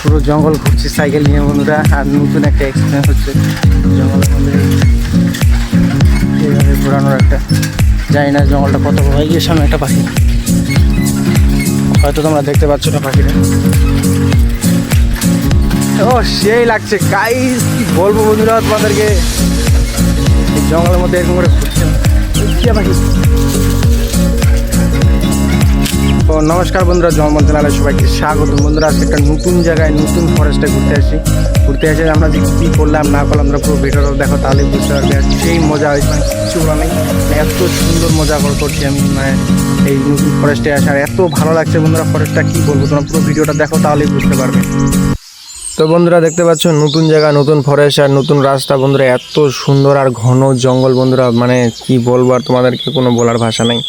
পুরো জঙ্গল ঘুরছি সাইকেল নিয়ে বন্ধুরা, আর নতুন একটা এক্সপিরিয়েন্স হচ্ছে জঙ্গলের মধ্যে এইভাবে ঘোরানোর একটা। জানি না জঙ্গলটা কত বড়। এই যে সামনে একটা পাখি, হয়তো তোমরা দেখতে পাচ্ছ না পাখিটা। ও সেই লাগছে গাইস, কি বলবো বন্ধুরা তোমাদেরকে, এই জঙ্গলের মধ্যে এরকম করে ঘুরছে পাখি। তো নমস্কার বন্ধুরা, জঙ্গল চ্যানেলে সবাইকে স্বাগত। বন্ধুরা আজকে একটা নতুন জায়গায় নতুন ফরেস্টে ঘুরতে আসি আমরা যে কী করলাম না করলাম আমরা পুরো ভিডিওটা দেখো, তাহলে বুঝতে পারবে। আর সেই মজা হয়েছে মানে কিছু বলা নেই, এত সুন্দর মজা করছি আমি মানে এই নতুন ফরেস্টে আসার এত ভালো লাগছে বন্ধুরা। ফরেস্টটা কী বলবো, তোমরা পুরো ভিডিওটা দেখো তাহলেই বুঝতে পারবে। তো বন্ধুরা দেখতে পাচ্ছ নতুন জায়গা, নতুন ফরেস্ট আর নতুন রাস্তা বন্ধুরা, এত সুন্দর আর ঘন জঙ্গল বন্ধুরা, মানে কি বলবো আর তোমাদেরকে, কোনো বলার ভাষা নেই।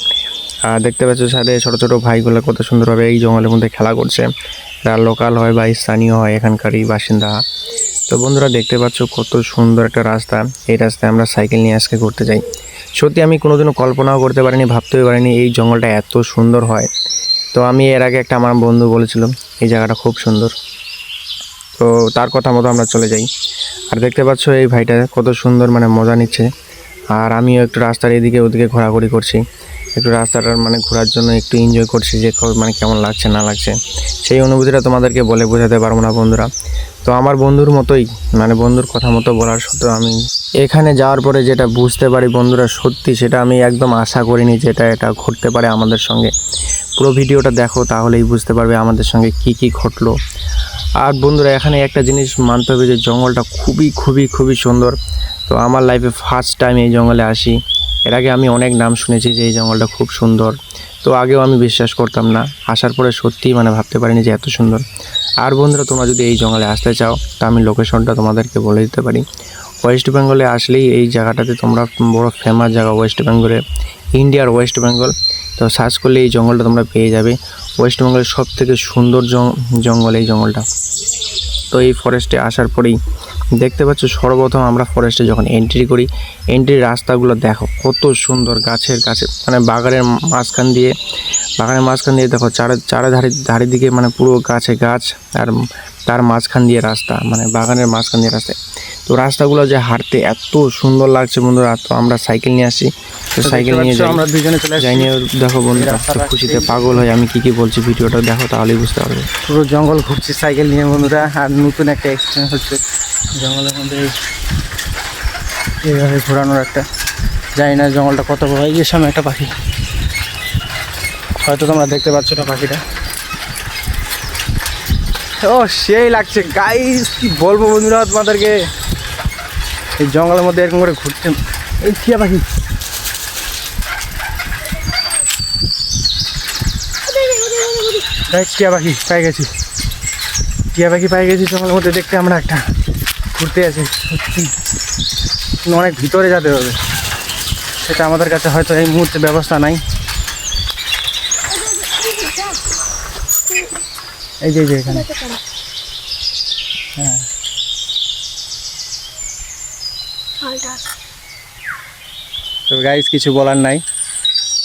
আর দেখতে পাচ্ছ সাথে ছোটো ছোটো ভাইগুলো কত সুন্দরভাবে এই জঙ্গলের মধ্যে খেলা করছে। এরা লোকাল হয় বা স্থানীয় হয়, এখানকারই বাসিন্দা। তো বন্ধুরা দেখতে পাচ্ছ কত সুন্দর একটা রাস্তা। এই রাস্তায় আমরা সাইকেল নিয়ে আজকে ঘুরতে যাই। সত্যি আমি কোনোদিনও কল্পনাও করতে পারিনি, ভাবতেও পারিনি এই জঙ্গলটা এত সুন্দর হয়। তো আমি এর আগে একটা আমার বন্ধু বলেছিল এই জায়গাটা খুব সুন্দর, তো তার কথা মতো আমরা চলে যাই। আর দেখতে পাচ্ছ এই ভাইটা কত সুন্দর মানে মজা নিচ্ছে। আর আমিও একটু রাস্তার এদিকে ওদিকে ঘোরাঘুরি করছি, একটু রাস্তাটার মানে ঘোরার জন্য একটু এনজয় করছি যে মানে কেমন লাগছে না লাগছে। সেই অনুভূতিটা তোমাদেরকে বলে বোঝাতে পারবো না বন্ধুরা। তো আমার বন্ধুর মতোই মানে বন্ধুর কথা মতো বলার সত্ত্বেও আমি এখানে যাওয়ার পরে যেটা বুঝতে পারি বন্ধুরা, সত্যি সেটা আমি একদম আশা করিনি যেটা এটা ঘটতে পারে আমাদের সঙ্গে। পুরো ভিডিওটা দেখো তাহলেই বুঝতে পারবে আমাদের সঙ্গে কি কি ঘটলো। আর বন্ধুরা এখানে একটা জিনিস মানতে হবে যে জঙ্গলটা খুবই খুবই খুবই সুন্দর। তো আমার লাইফে ফার্স্ট টাইম এই জঙ্গলে আসি। এর আগে আমি অনেক নাম শুনেছি যে এই জঙ্গলটা খুব সুন্দর, তো আগেও আমি বিশ্বাস করতাম না। আসার পরে সত্যিই মানে ভাবতে পারিনি যে এত সুন্দর। আর বন্ধুরা তোমরা যদি এই জঙ্গলে আসতে চাও তা আমি লোকেশনটা তোমাদেরকে বলে দিতে পারি। ওয়েস্ট বেঙ্গলে আসলেই এই জায়গাটাতে তোমরা বড় ফেমাস জায়গা ওয়েস্ট বেঙ্গলে, ইন্ডিয়ার ওয়েস্ট বেঙ্গল। তো সার্চ করলে এই জঙ্গলটা তোমরা পেয়ে যাবে। ওয়েস্ট বেঙ্গলের সব থেকে সুন্দর জঙ্গল এই জঙ্গলটা। তো এই ফরেস্টে আসার পরেই দেখতে পাচ্ছ সর্বপ্রথম আমরা ফরেস্টে যখন এন্ট্রি করি, এন্ট্রির রাস্তাগুলো দেখো কত সুন্দর, গাছের কাছে মানে বাগানের মাঝখান দিয়ে দেখো ধারে দিকে মানে পুরো গাছে গাছ, আর তার মাঝখান দিয়ে রাস্তা, মানে বাগানের মাঝখান দিয়ে রাস্তায়। তো রাস্তাগুলো যে হাঁটতে এত সুন্দর লাগছে বন্ধুরা। তো আমরা সাইকেল নিয়ে আসি, তো সাইকেল নিয়ে আমরা দুজনে চলে যাই। নিয়ে দেখো বন্ধুরা খুশিতে পাগল হয় আমি কি বলছি, ভিডিওটা দেখো তাহলেই বুঝতে পারবে। পুরো জঙ্গল ঘুরছি সাইকেল নিয়ে বন্ধুরা, আর নতুন একটা এক্সপিরিয়েন্স হচ্ছে জঙ্গলের মধ্যে এইভাবে ঘোরানোর একটা। জানি না জঙ্গলটা কত বড়। এই যে সামনে একটা পাখি, হয়তো তোমরা দেখতে পাচ্ছ না পাখিটা। ও সেই লাগছে গাইস, কি বলবো বন্ধুরা তোমাদেরকে, এই জঙ্গলের মধ্যে এরকম করে ঘুরতে। এই টিয়া পাখি, টিয়া পাখি পাই গেছি, জঙ্গলের মধ্যে দেখতে আমরা একটা ঘুরতে আছি। সত্যি অনেক ভিতরে যেতে হবে, সেটা আমাদের কাছে হয়তো এই মুহূর্তে ব্যবস্থা নাই। এই যে এখানে, হ্যাঁ তো গাইস কিছু বলার নাই।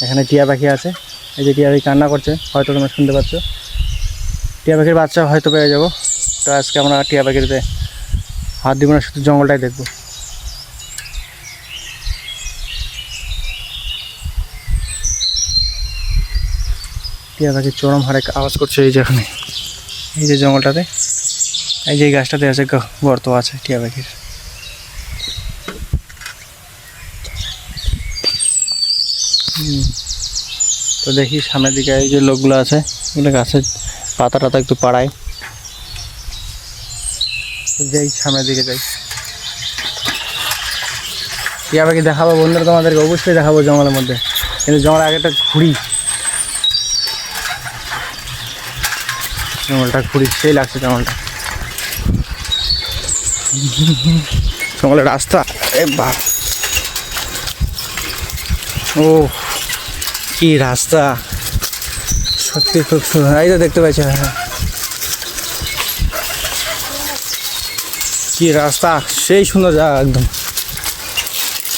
এখানে টিয়া পাখি আছে, এই যে টিয়া পাখি কান্না করছে, হয়তো তোমরা শুনতে পাচ্ছ। টিয়া পাখির বাচ্চা হয়তো পেয়ে যাবো। তো আজকে আমরা টিয়া পাখিতে হাত দিব না, শুধু জঙ্গলটাই দেখবো। টিয়া পাখি চরম হারে আওয়াজ করছে এই যেখানে, এই যে জঙ্গলটাতে, এই যে গাছটাতে আছে গর্ত আছে টিয়া পাখির। তো দেখি সামনের দিকে এই যে লোকগুলো আছে, এগুলো গাছের পাতা টাতা একটু পাড়ায়। যাই সামনের দিকে যাই, টিয়া পাখি দেখাবো বন্ধুরা তোমাদেরকে, অবশ্যই দেখাবো জঙ্গলের মধ্যে। কিন্তু জঙ্গলের আগে একটা জঙ্গলটা ঘুরি সেই লাগছে জঙ্গলটা। জঙ্গলের রাস্তা এ বাপ, ও কি রাস্তা, সত্যি খুব সুন্দর। এই তো দেখতে পাচ্ছি, হ্যাঁ কি রাস্তা, সেই সুন্দর জায়গা একদম।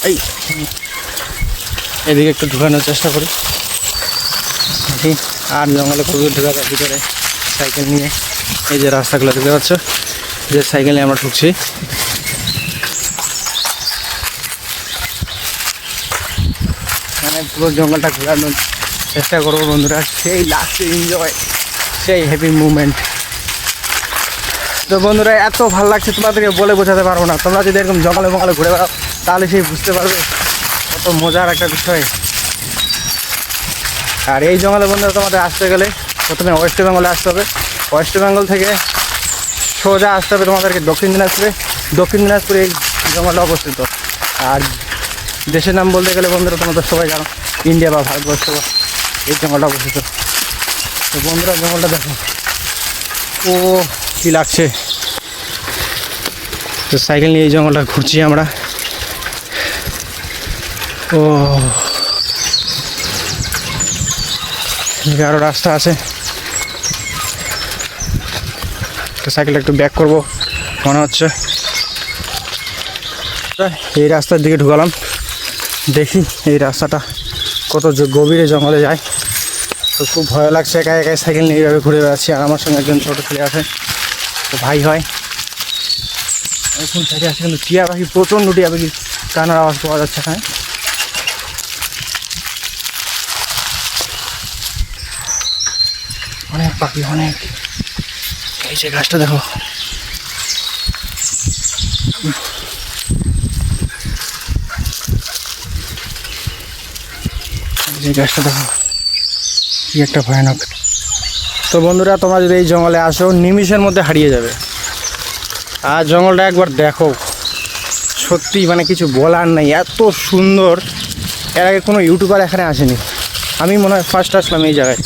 এই এদিকে একটু ঢুকানোর চেষ্টা করি আর জঙ্গলে খুবই ঢুকা যায় ভিতরে সাইকেল নিয়ে। এই যে রাস্তাগুলো দেখতে পাচ্ছ, যে সাইকেল নিয়ে আমরা ঢুকছি। মানে পুরো জঙ্গলটা ঘোরানোর চেষ্টা করবো বন্ধুরা, সেই লাস্টে এনজয়, সেই হ্যাপি মুভমেন্ট। তো বন্ধুরা এত ভালো লাগছে তোমাদেরকে বলে বোঝাতে পারবো না। তোমরা যদি এরকম জঙ্গলে মঙ্গলে ঘুরে বেড়াও তাহলে সেই বুঝতে পারবে কত মজার একটা বিষয়। আর এই জঙ্গলে বন্ধুরা তোমাদের আসতে গেলে প্রথমে ওয়েস্ট বেঙ্গলে আসতে হবে। ওয়েস্ট বেঙ্গল থেকে সোজা আসতে হবে তোমাদেরকে দক্ষিণ দিনাজপুরে। দক্ষিণ দিনাজপুরে এই জঙ্গলটা অবস্থিত। আর দেশের নাম বলতে গেলে বন্ধুরা তোমাদের সবাই জানো, ইন্ডিয়া বা ভারতবর্ষ এই জঙ্গলটা অবস্থিত। তো বন্ধুরা জঙ্গলটা দেখো, ও কী লাগছে। তো সাইকেল নিয়ে এই জঙ্গলটা ঘুরছি আমরা। ও আরও রাস্তা আছে, তো সাইকেলটা একটু ব্যাক করবো মনে হচ্ছে। এই রাস্তার দিকে ঢুকালাম, দেখি এই রাস্তাটা কত গভীরে জঙ্গলে যায়। তো খুব ভয় লাগছে, একা একাই সাইকেল নিয়ে এইভাবে ঘুরে বেড়াচ্ছি। আর আমার সঙ্গে একজন ছোটো ছেলে আছে, তো ভাই হয়। এখন সাইডে আছে কিন্তু টিয়া পাখি, প্রচণ্ড টিয়া পাখি কানার আওয়াজ পাওয়া যাচ্ছে এখানে। অনেক পাখি, অনেক। এই যে গাছটা দেখো, যে গাছটা দেখো কি একটা ভয়ানক। তো বন্ধুরা তোমরা যদি এই জঙ্গলে আসো নিমিষের মধ্যে হারিয়ে যাবে। আর জঙ্গলটা একবার দেখো, সত্যি মানে কিছু বলার নেই, এত সুন্দর। এর আগে কোনো ইউটিউবার এখানে আসেনি, আমি মনে হয় ফার্স্ট আসলাম এই জায়গায়।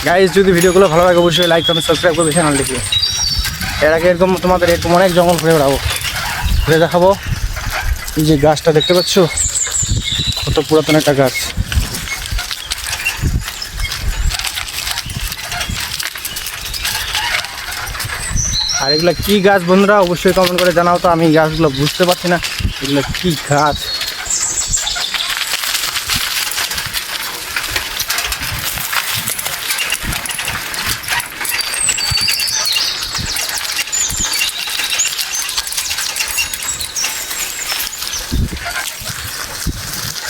গাইজ যদি ভিডিওগুলো ভালো লাগে অবশ্যই লাইক কমেন্ট সাবস্ক্রাইব করবে চ্যানেলটিকে। এর আগে এরকম তোমাদের এরকম অনেক জঙ্গল ঘুরে বেড়াবো, ঘুরে দেখাবো। এই যে গাছটা দেখতে পাচ্ছ, কত পুরাতন একটা গাছ। আর এগুলো কি গাছ বন্ধুরা অবশ্যই কমেন্ট করে জানাও তো, আমি গাছগুলো বুঝতে পারছি না এগুলো কি গাছ।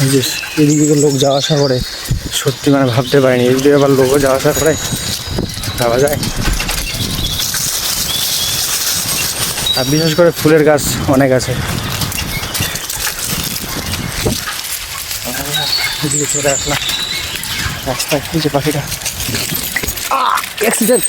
এই যে এদিকে লোক যাওয়া আসা করে, সত্যি মানে ভাবতে পারিনি এদিকে আবার লোকও যাওয়া আসা করে, ভাবা যায়। আর বিশেষ করে ফুলের গাছ অনেক আছে। এদিকে চলে আসলাম রাস্তায়, এই যে পাখিটা অ্যাক্সিডেন্ট।